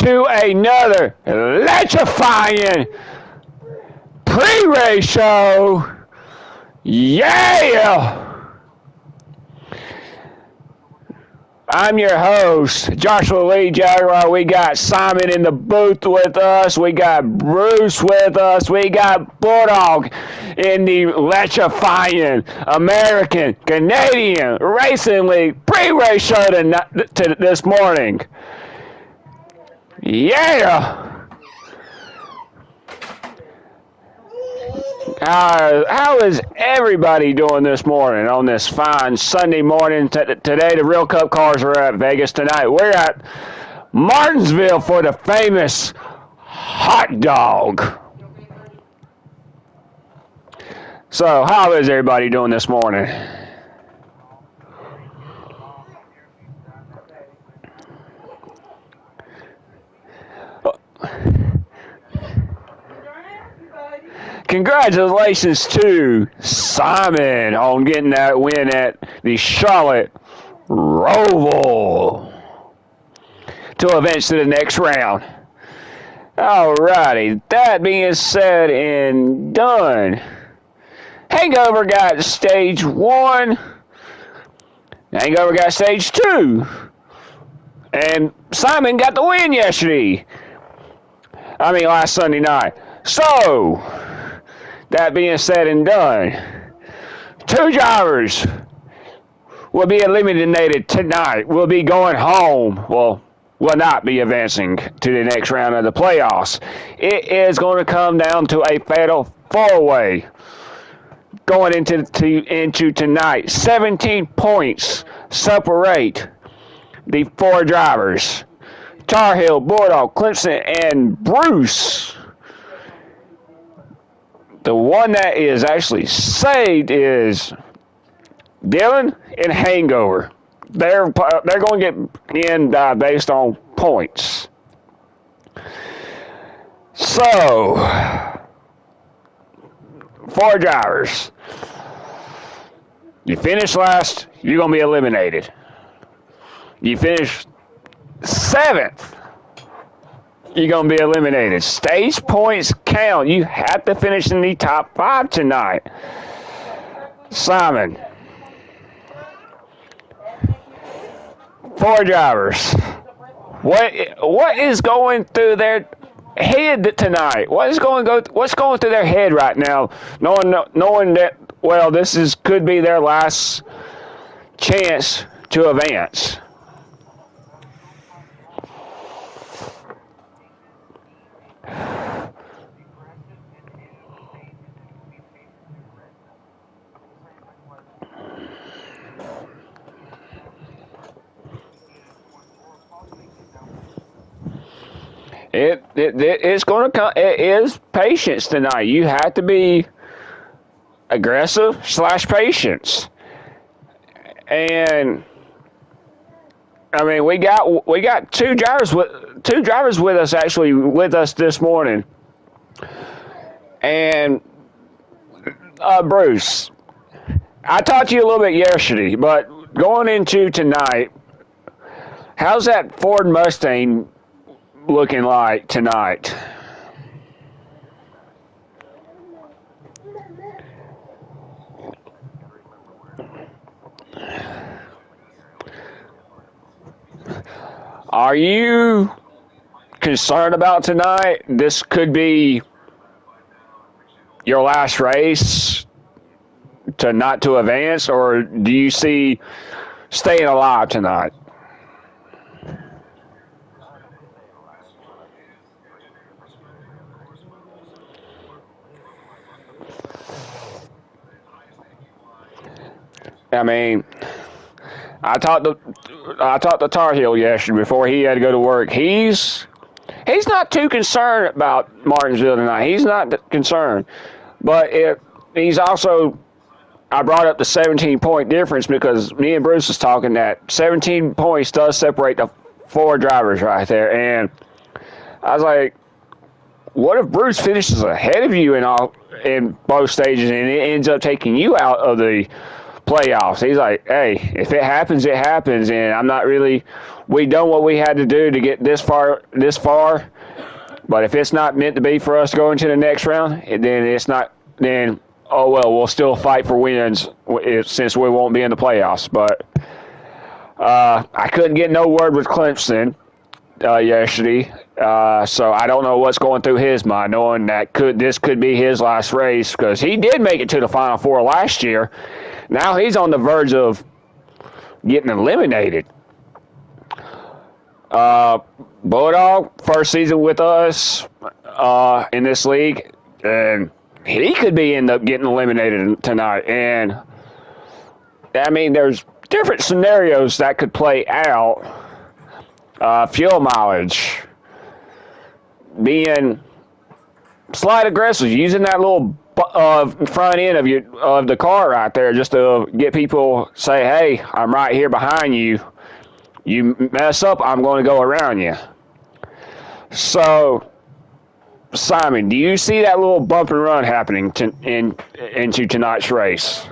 to another electrifying pre-race show. Yeah! I'm your host, Joshua Lee Jaguar. We got Simon in the booth with us. We got Bruce with us. We got Bulldog in the electrifying American Canadian Racing League pre-race show this morning. Yeah! How is everybody doing this morning on this fine Sunday morning? Today, the Real Cup cars are at Vegas tonight. We're at Martinsville for the famous hot dog. So, how is everybody doing this morning? Congratulations to Simon on getting that win at the Charlotte Roval to advance to the next round. Alrighty, that being said and done, Hangover got stage 1, Hangover got stage 2, and Simon got the win last Sunday night. So, that being said and done, 2 drivers will be eliminated tonight. Will be going home. Well, will not be advancing to the next round of the playoffs. It is going to come down to a fatal 4-way going into tonight. 17 points separate the 4 drivers. Tar Heel, Bulldog, Clemson, and Bruce. The one that is actually saved is Dylan and Hangover. They're going to get in based on points. So, 4 drivers. You finish last, you're going to be eliminated. You finish 7th, you're going to be eliminated. Stage points count. You have to finish in the top 5 tonight. Simon. 4 drivers. What is going through their head tonight? What's going through their head right now, knowing that, well, could be their last chance to advance? It's going to come. It is patience tonight. You have to be aggressive / patience. And we got 2 drivers with us this morning. And Bruce, I talked to you a little bit yesterday, but going into tonight, how's that Ford Mustang looking like tonight? Are you concerned about tonight? This could be your last race not to advance, or do you see staying alive tonight? I talked to Tar Heel yesterday before he had to go to work. He's not too concerned about Martinsville tonight. He's not concerned, but he's also. I brought up the 17-point difference because me and Bruce was talking that 17 points does separate the 4 drivers right there, and I was like, what if Bruce finishes ahead of you in both stages and it ends up taking you out of the playoffs. He's like, hey, if it happens, it happens, and I'm not really. We done what we had to do to get this far. But if it's not meant to be for us going to the next round, then it's not. Then oh well, we'll still fight for wins since we won't be in the playoffs. But I couldn't get no word with Clemson yesterday, so I don't know what's going through his mind, knowing that this could be his last race because he did make it to the Final Four last year. Now he's on the verge of getting eliminated. Bulldog, first season with us in this league, and he could end up getting eliminated tonight. And I mean, there's different scenarios that could play out. Fuel mileage, being slight aggressive, using that little front end of the car right there just to get people say, "Hey, I'm right here behind you. You mess up, I'm going to go around you." So, Simon, do you see that little bump and run happening into tonight's race?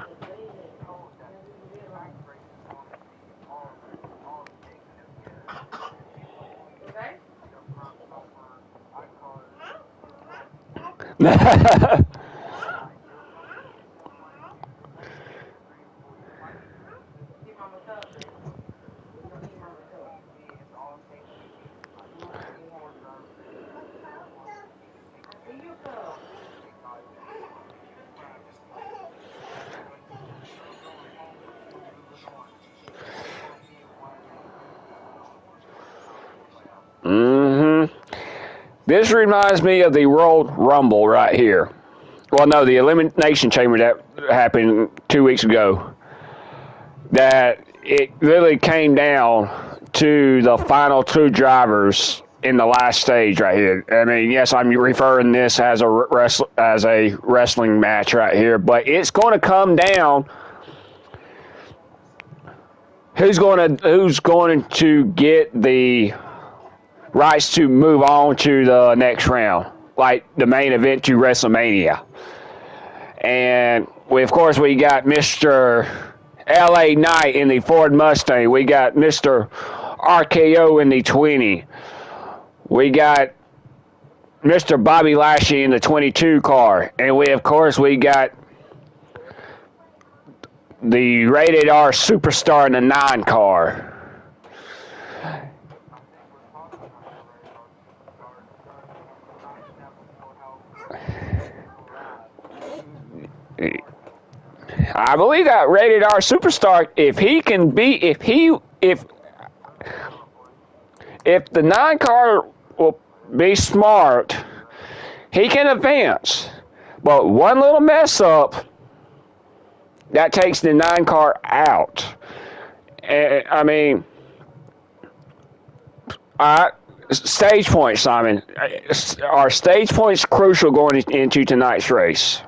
Mm-hmm. This reminds me of the Royal Rumble right here. Well, no, the Elimination Chamber that happened 2 weeks ago. That it really came down to the final two drivers in the last stage right here. I mean, yes, I'm referring this as a wrestling match right here, but it's going to come down who's going to get the rights to move on to the next round, like the main event to WrestleMania. And of course, we got Mr. LA Knight in the Ford Mustang. We got Mr. RKO in the 20. We got Mr. Bobby Lashley in the 22 car. And we got the rated R superstar in the 9 car. I believe that rated R superstar, if the 9 car will be smart, he can advance. But one little mess up, that takes the 9 car out. And, I mean, stage points, Simon. Are stage points crucial going into tonight's race?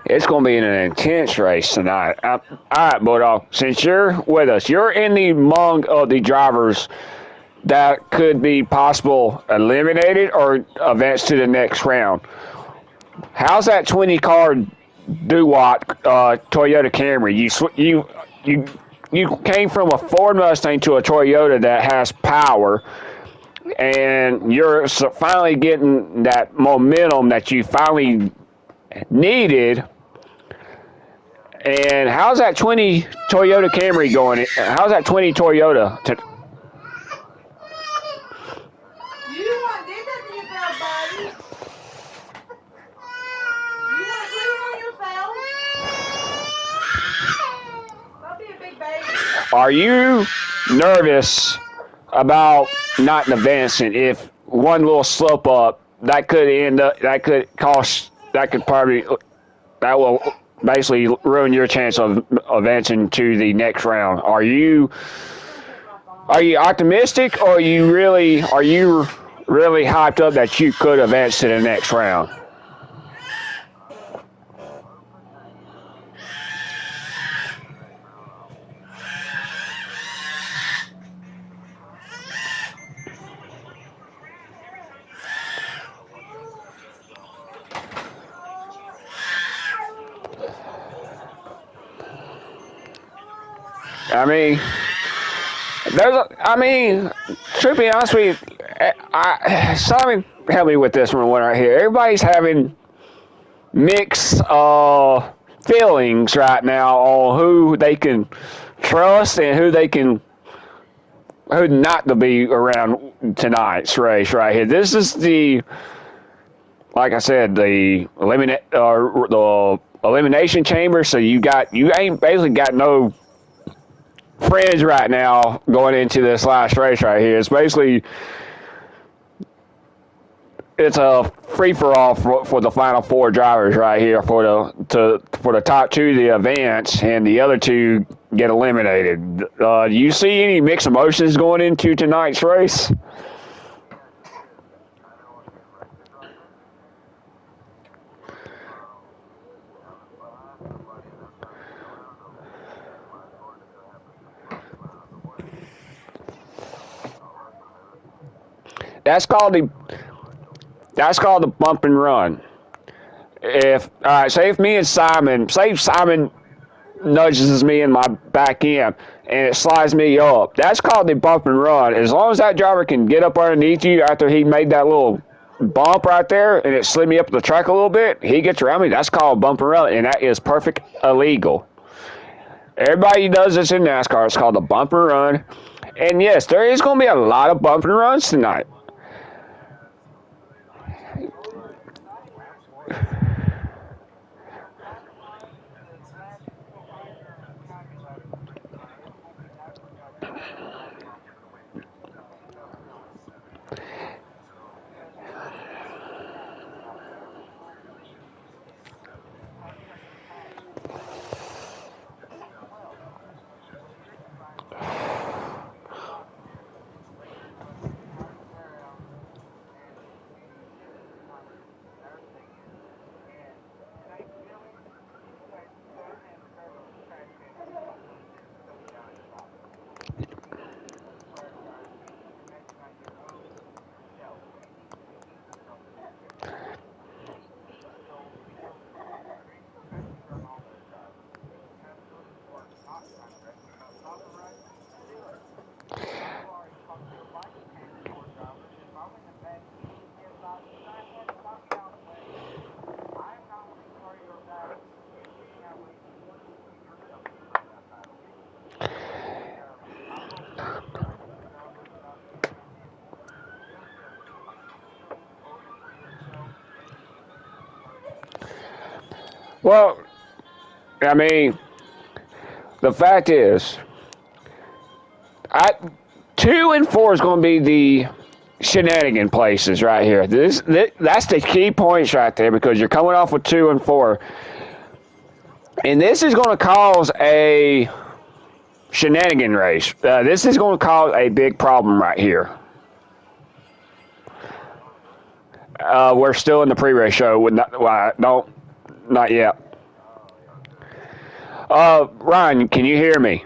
It's going to be an intense race tonight. All right, Bulldog, since you're with us, you're in the among of the drivers that could be possible eliminated or advance to the next round. How's that 20 car Dewalt Toyota Camry? You came from a Ford Mustang to a Toyota that has power, and you're finally getting that momentum that you finally needed. And how's that 20 Toyota Camry going? How's that 20 Toyota? You want this in yourself, buddy? You want to put it on yourself? Are you nervous about not advancing? If one little slip up, that could end up, that could cost, that could probably, that will basically ruin your chance of advancing to the next round. Are you optimistic, or are you really hyped up that you could advance to the next round? I mean, I mean, to be honest with you, Simon, help me with this one right here. Everybody's having mixed feelings right now on who they can trust and who not to be around tonight's race right here. This is like I said, the elimination chamber. So you ain't basically got no friends right now going into this last race right here. It's a free for all for the final four drivers right here for the top two to advance and the other two get eliminated. Do you see any mixed emotions going into tonight's race? That's called the that's called the bump and run. If all right, say Simon nudges me in my back end and it slides me up. That's called the bump and run. As long as that driver can get up underneath you after he made that little bump right there and it slid me up the track a little bit, he gets around me. That's called bump and run, and that is perfect illegal. Everybody does this in NASCAR. It's called a bump and run. And yes, there is going to be a lot of bump and runs tonight. Well, I mean, the fact is, I 2 and 4 is going to be the shenanigan places right here. That's the key points right there because you're coming off with 2 and 4, and this is going to cause a shenanigan race. This is going to cause a big problem right here. We're still in the pre-race show. Not yet. Ryan, can you hear me?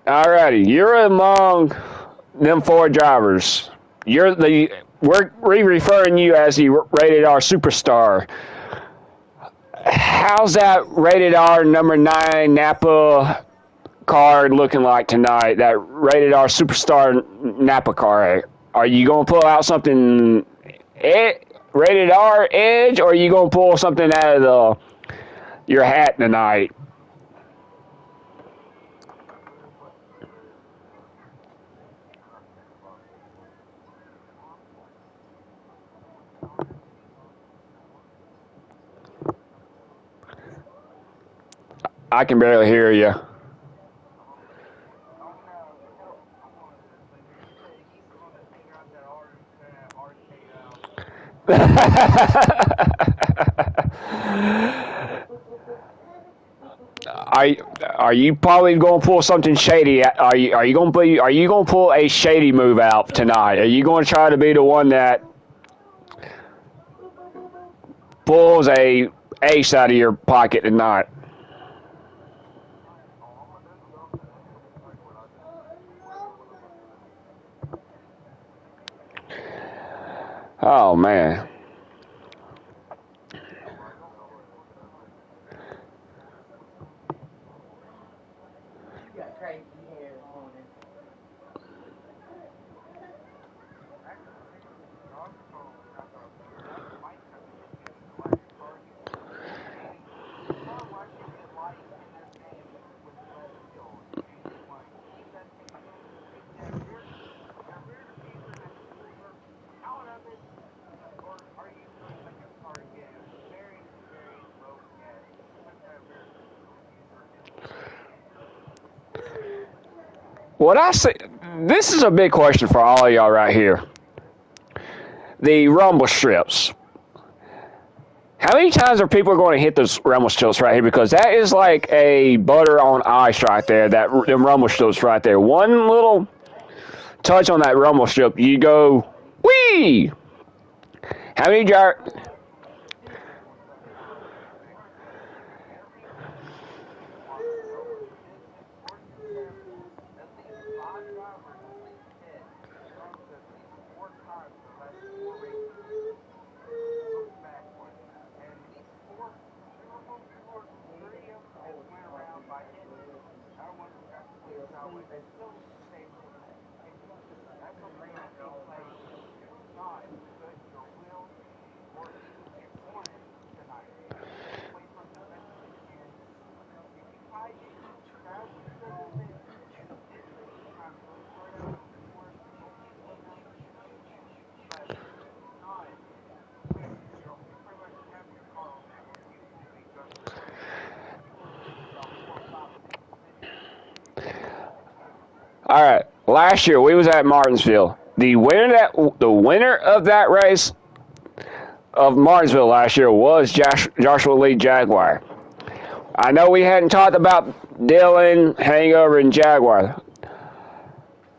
Alrighty, you're among them four drivers. We're referring you as the rated R superstar. How's that rated R number 9 Napa car looking like tonight? That rated R superstar Napa car. Are you gonna pull out something rated R edge, or are you gonna pull something out of your hat tonight? I can barely hear you. Are are you probably going to pull something shady? Are you going to pull a shady move out tonight? Are you going to try to be the one that pulls a ace out of your pocket tonight? Oh man. You got crazy hair this morning. What I say, this is a big question for all of y'all right here. The rumble strips. How many times are people going to hit those rumble strips right here? Because that is like a butter on ice right there. Them rumble strips right there. One little touch on that rumble strip, you go, wee! How many jar? All right. Last year we was at Martinsville. The winner of that race of Martinsville last year was Joshua Lee Jaguar. I know we hadn't talked about Dylan, Hangover, and Jaguar.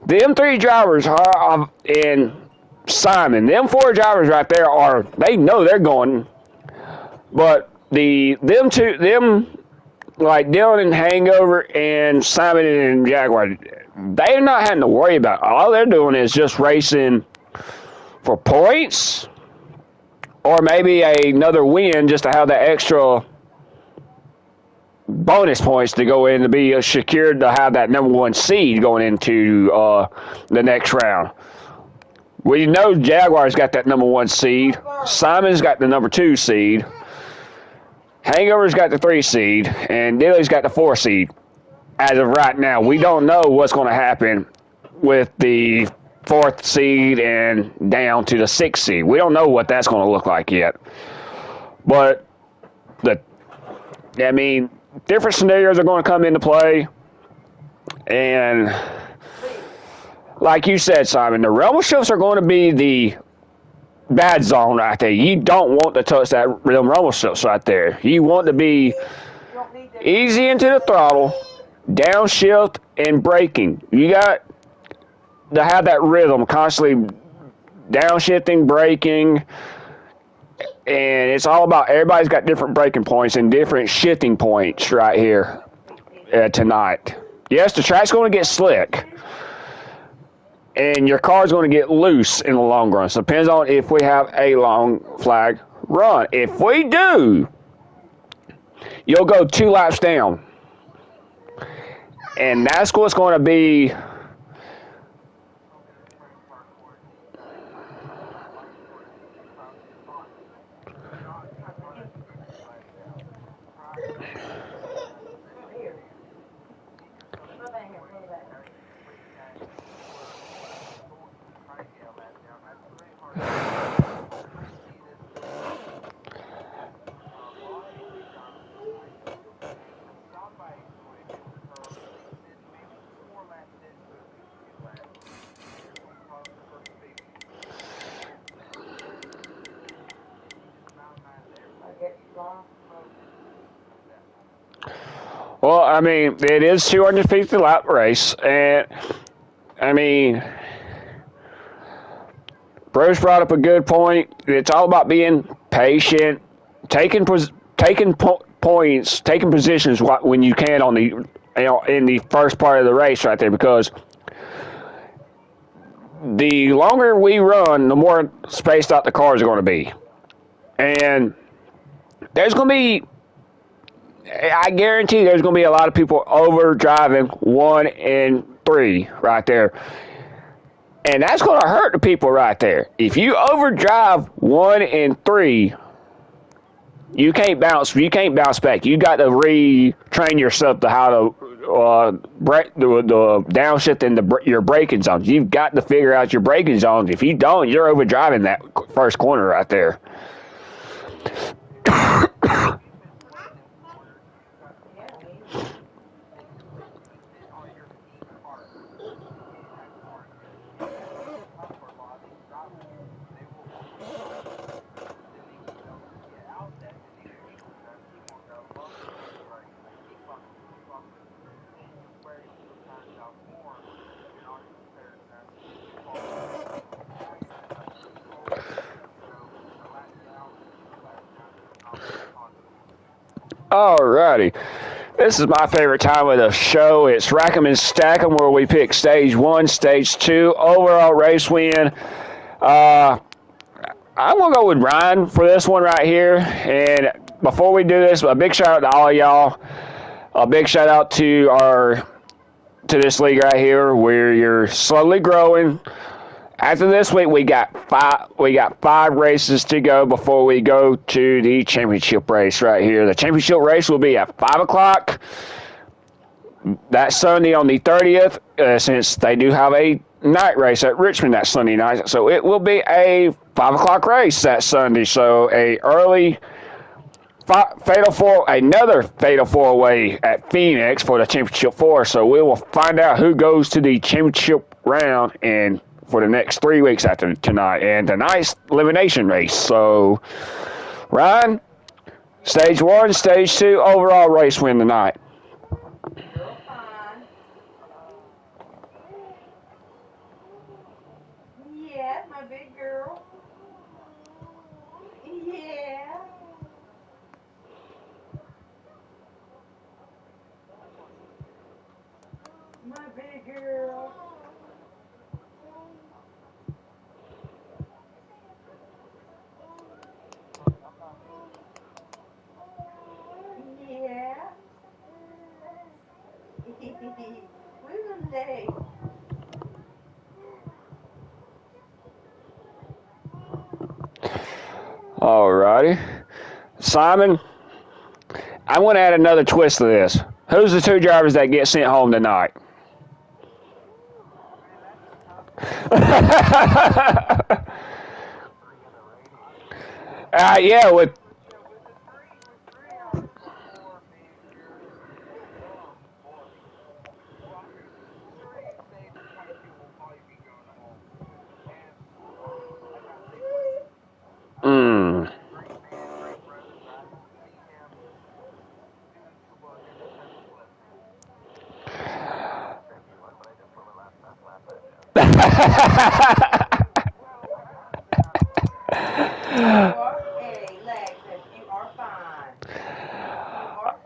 Them three drivers are in Simon. Them four drivers right there are. They know they're going, but them like Dylan and Hangover and Simon and Jaguar, they're not having to worry about it. All they're doing is just racing for points or maybe another win just to have that extra bonus points to go in to be secured to have that number one seed going into the next round. We know Jaguar's got that number one seed. Simon's got the number two seed. Hangover's got the three seed. And Dilly's got the four seed. As of right now, we don't know what's going to happen with the fourth seed and down to the sixth seed. We don't know what that's going to look like yet. But different scenarios are going to come into play. And like you said, Simon, the rumble strips are going to be the bad zone right there. You don't want to touch them rumble strips right there. You want to be easy into the throttle, downshift, and braking. You got to have that rhythm, constantly downshifting, braking, and it's all about everybody's got different braking points and different shifting points right here tonight. Yes, the track's going to get slick, and your car's going to get loose in the long run. So it depends on if we have a long flag run. If we do, you'll go 2 laps down, and that's what's going to be. Well, I mean, it is 250 lap race, and I mean, Bruce brought up a good point. It's all about being patient, taking points, taking positions when you can on the in the first part of the race right there, because the longer we run, the more spaced out the cars are going to be, and there's going to be. I guarantee there's going to be a lot of people over driving 1 and 3 right there. And that's going to hurt the people right there. If you overdrive 1 and 3, you can't bounce. You can't bounce back. You got to retrain yourself to how to break the downshift and your braking zones. You've got to figure out your braking zones. If you don't, you're overdriving that first corner right there. Alrighty. This is my favorite time of the show. It's Rack 'em and Stack 'em, where we pick stage 1, stage 2, overall race win. I'm going to go with Ryan for this one right here. And before we do this, a big shout out to all of y'all. A big shout out to this league right here, where you're slowly growing. After this week, we got five races to go before we go to the championship race right here. The championship race will be at 5 o'clock that Sunday on the 30th, since they do have a night race at Richmond that Sunday night. So it will be a 5 o'clock race that Sunday. So another fatal four-way at Phoenix for the championship 4. So we will find out who goes to the championship round and for the next 3 weeks after tonight, and tonight's elimination race. So, Ryan, stage 1, stage 2, overall race win tonight. You're fine. Yeah, my big girl. Yeah. My big girl. Yeah. Where's the leg? Alrighty. Simon, I want to add another twist to this. Who's the 2 drivers that get sent home tonight? Yeah, with mm.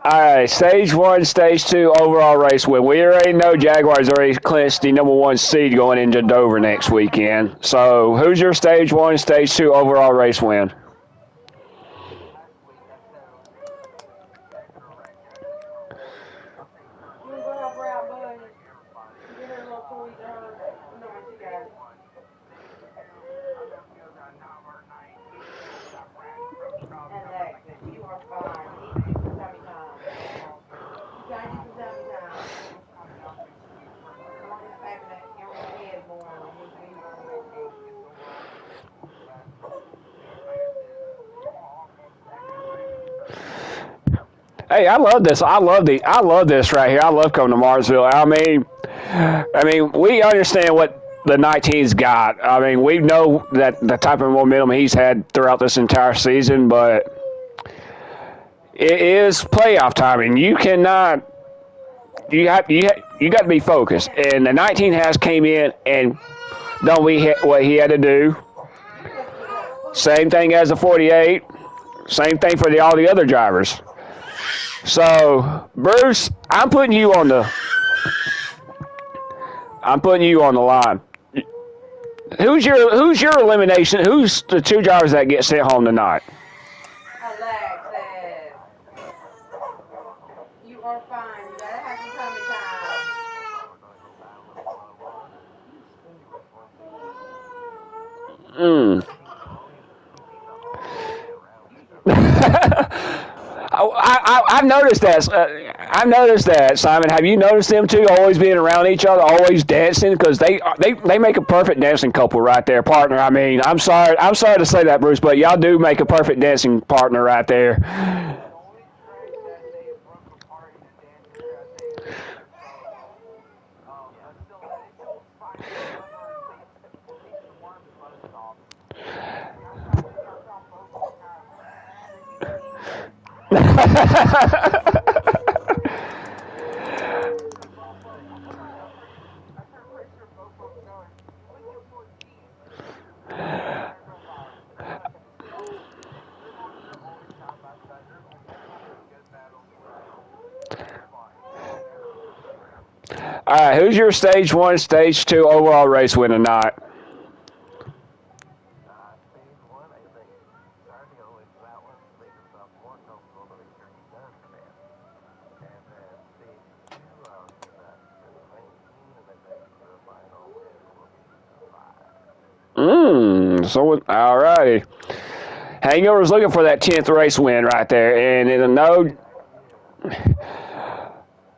All right, stage 1, stage 2, overall race win. We already know Jaguars already clinched the number 1 seed going into Dover next weekend. So, who's your stage 1, stage 2, overall race win? Hey, I love this. I love this right here. I love coming to Marsville. I mean, we understand what the 19's got. I mean, we know that the type of momentum he's had throughout this entire season, but it is playoff time, and you cannot you got to be focused. And the 19 has came in and done what he had to do. Same thing as the 48. Same thing for all the other drivers. So Bruce, I'm putting you on the line. Who's your elimination? Who's the two drivers that get sent home tonight? Alexis, you are fine. You gotta have some tummy Mm. I've noticed that. I've noticed that, Simon. Have you noticed them two always being around each other, always dancing? Because they make a perfect dancing couple right there, partner. I mean, I'm sorry to say that, Bruce, but y'all do make a perfect dancing partner right there. All right, who's your stage one, stage two overall race win tonight? So all righty. Hangover's looking for that 10th race win right there, and in a no.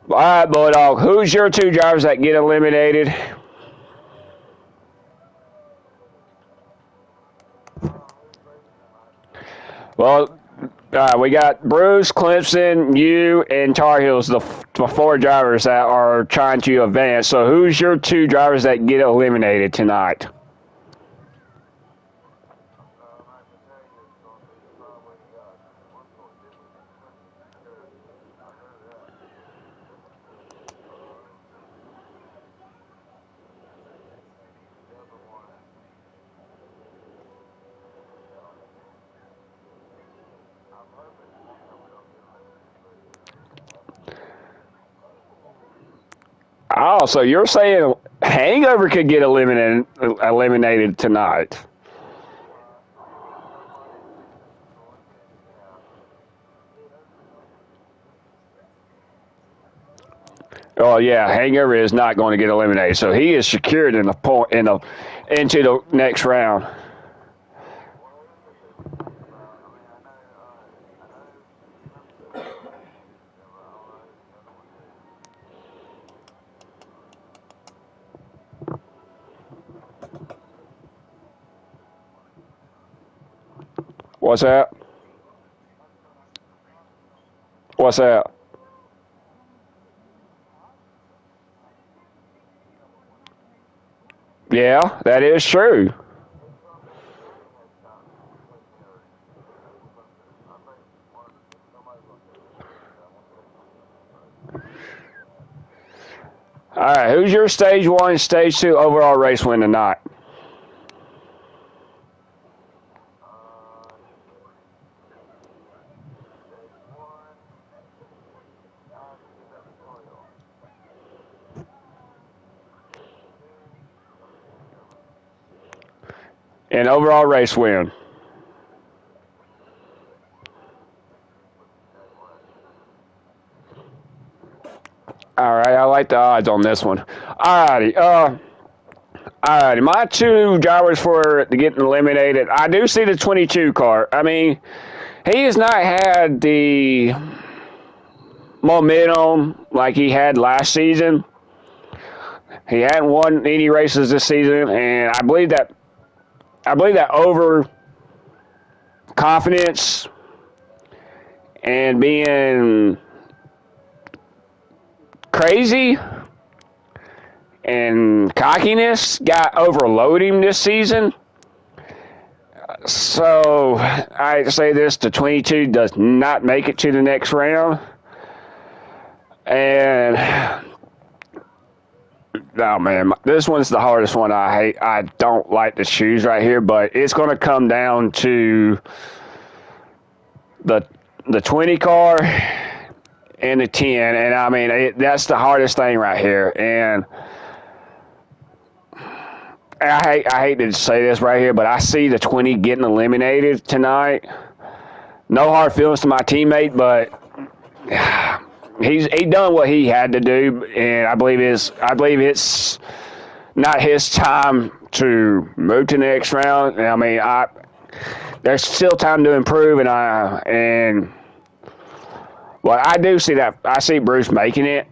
All right, Bulldog. Who's your two drivers that get eliminated? Well, we got Bruce, Clemson, you, and Tar Heels, the four drivers that are trying to advance. So, who's your two drivers that get eliminated tonight? Oh, so you're saying Hangover could get eliminated tonight? Oh yeah, Hangover is not going to get eliminated, so he is secured in the point into the next round. What's that? What's that? Yeah, that is true. All right, who's your stage one, stage two overall race win tonight? And overall race win. All right, I like the odds on this one. All righty, all righty. My two drivers for getting eliminated. I do see the 22 car. I mean, he has not had the momentum like he had last season. He hadn't won any races this season, and I believe that over confidence and being crazy and cockiness got overloading this season. So I say this: the 22 does not make it to the next round. And oh man, this one's the hardest one. I hate. I don't like to choose right here, but it's going to come down to the 20 car and the 10. And I mean, that's the hardest thing right here. And I hate to say this right here, but I see the 20 getting eliminated tonight. No hard feelings to my teammate, but he done what he had to do, and I believe it's not his time to move to the next round. I mean, there's still time to improve, well, I do see that. I see Bruce making it.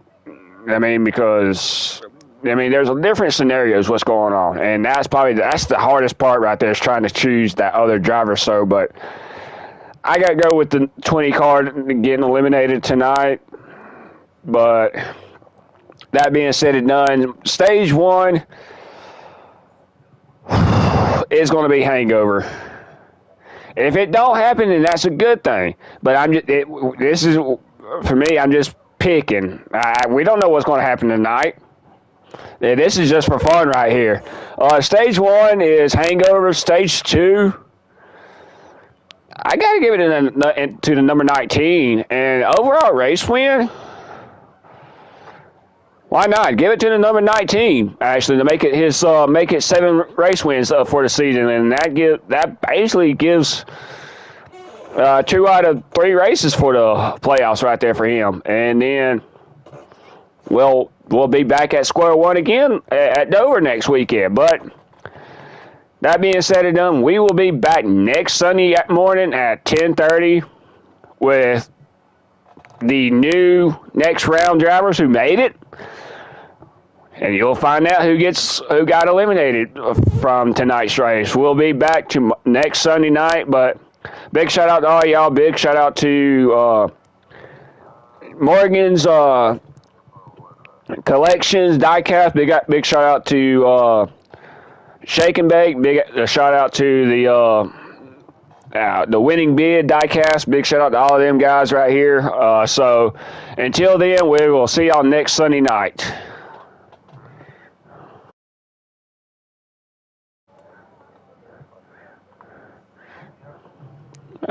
I mean, because there's different scenarios what's going on, and that's the hardest part right there is trying to choose that other driver. So, but I got to go with the 20 car getting eliminated tonight. But that being said and done, stage 1 is going to be hangover. If it don't happen, then that's a good thing. But this is for me. I'm just picking. We don't know what's going to happen tonight. This is just for fun right here. Stage 1 is hangover. Stage 2, I got to give it to the number 19 and overall race win. Why not? Give it to the number 19, actually, to make it 7 race wins for the season, and that basically gives 2 out of 3 races for the playoffs right there for him. And then we'll be back at square one again at Dover next weekend. But that being said and done, we will be back next Sunday morning at 10:30 with the new next round drivers who made it. And you'll find out who got eliminated from tonight's race. We'll be back to next Sunday night, but big shout out to all y'all. Big shout out to Morgan's Collections Diecast. Big shout out to Shake and Bake. Big shout out to the Winning Bid Diecast. Big shout out to all of them guys right here. So until then, we will see y'all next Sunday night.